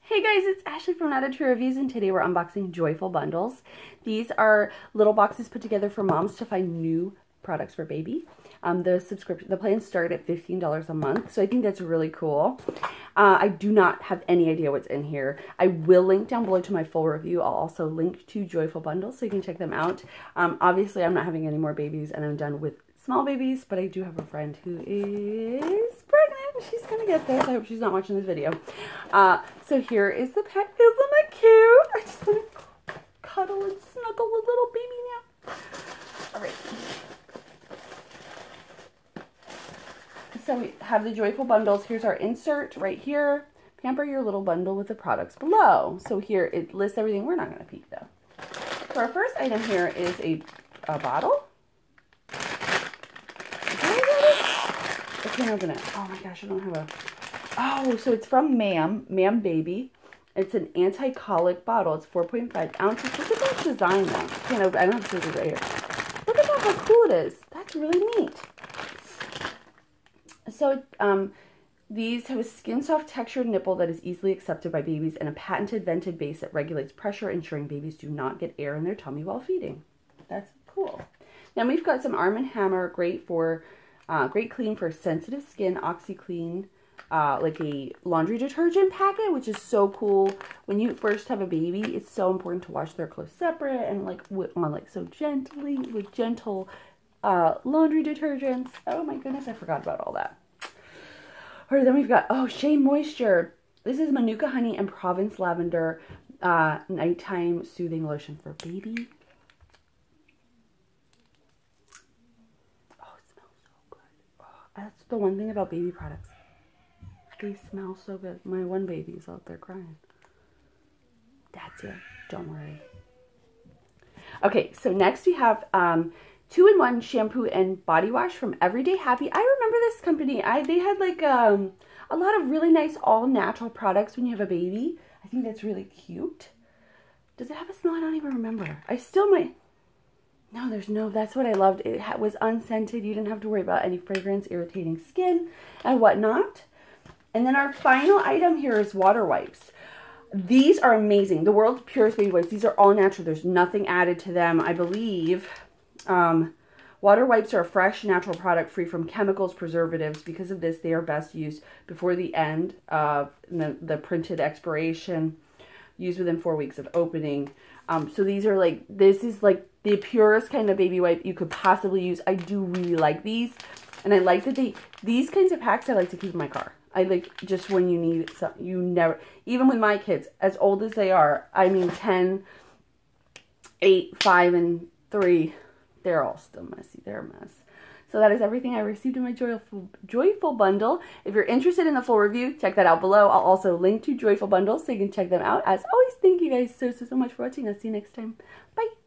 Hey guys, it's Ashley from Not a True Reviews, and today we're unboxing Joyful Bundles. These are little boxes put together for moms to find new products for baby. The plans start at $15 a month, so I think that's really cool. I do not have any idea what's in here. I will link down below to my full review. I'll also link to Joyful Bundles so you can check them out. Obviously, I'm not having any more babies, and I'm done with small babies, but I do have a friend who is pregnant. She's gonna get this. I hope she's not watching this video. So here is the pack. Isn't it cute? I just want to cuddle and snuggle a little baby now. All right. So we have the Joyful Bundles. Here's our insert right here. Pamper your little bundle with the products below. So here it lists everything. We're not gonna peek though. So our first item here is a bottle. I can't open it. Oh my gosh, I don't have a... Oh, so it's from Ma'am Baby. It's an anti-colic bottle. It's 4.5 ounces. Look at that design though. I can't open. I don't have scissors right here. Look at that, how cool it is. That's really neat. So these have a skin soft textured nipple that is easily accepted by babies and a patented vented base that regulates pressure, ensuring babies do not get air in their tummy while feeding. That's cool. Then we've got some Arm & Hammer, great clean for sensitive skin, OxyClean, like a laundry detergent packet, which is so cool. When you first have a baby, it's so important to wash their clothes separate and like so gently with gentle laundry detergents. Oh my goodness, I forgot about all that. All right, then we've got, Shea Moisture. This is Manuka Honey and Provence Lavender nighttime soothing lotion for baby. That's the one thing about baby products. They smell so good. My one baby's out there crying. That's it. Don't worry. Okay, so next we have 2-in-1 shampoo and body wash from Everyday Happy. I remember this company. They had like a lot of really nice all-natural products when you have a baby. I think that's really cute. Does it have a smell? I don't even remember. I still might... No, there's no, that's what I loved. It was unscented. You didn't have to worry about any fragrance, irritating skin, and whatnot. And then our final item here is water wipes. These are amazing. The world's purest baby wipes. These are all natural. There's nothing added to them, I believe. Water wipes are a fresh, natural product free from chemicals, preservatives. Because of this, they are best used before the end of the printed expiration. Used within 4 weeks of opening. So these are like, this is like the purest kind of baby wipe you could possibly use. I do really like these. And I like that these kinds of packs I like to keep in my car. I like just when you need it, you never, even with my kids, as old as they are, I mean 10, 8, 5, and 3, they're all still messy. They're a mess. So that is everything I received in my Joyful Bundle. If you're interested in the full review, check that out below. I'll also link to Joyful Bundles so you can check them out. As always, thank you guys so much for watching. I'll see you next time. Bye.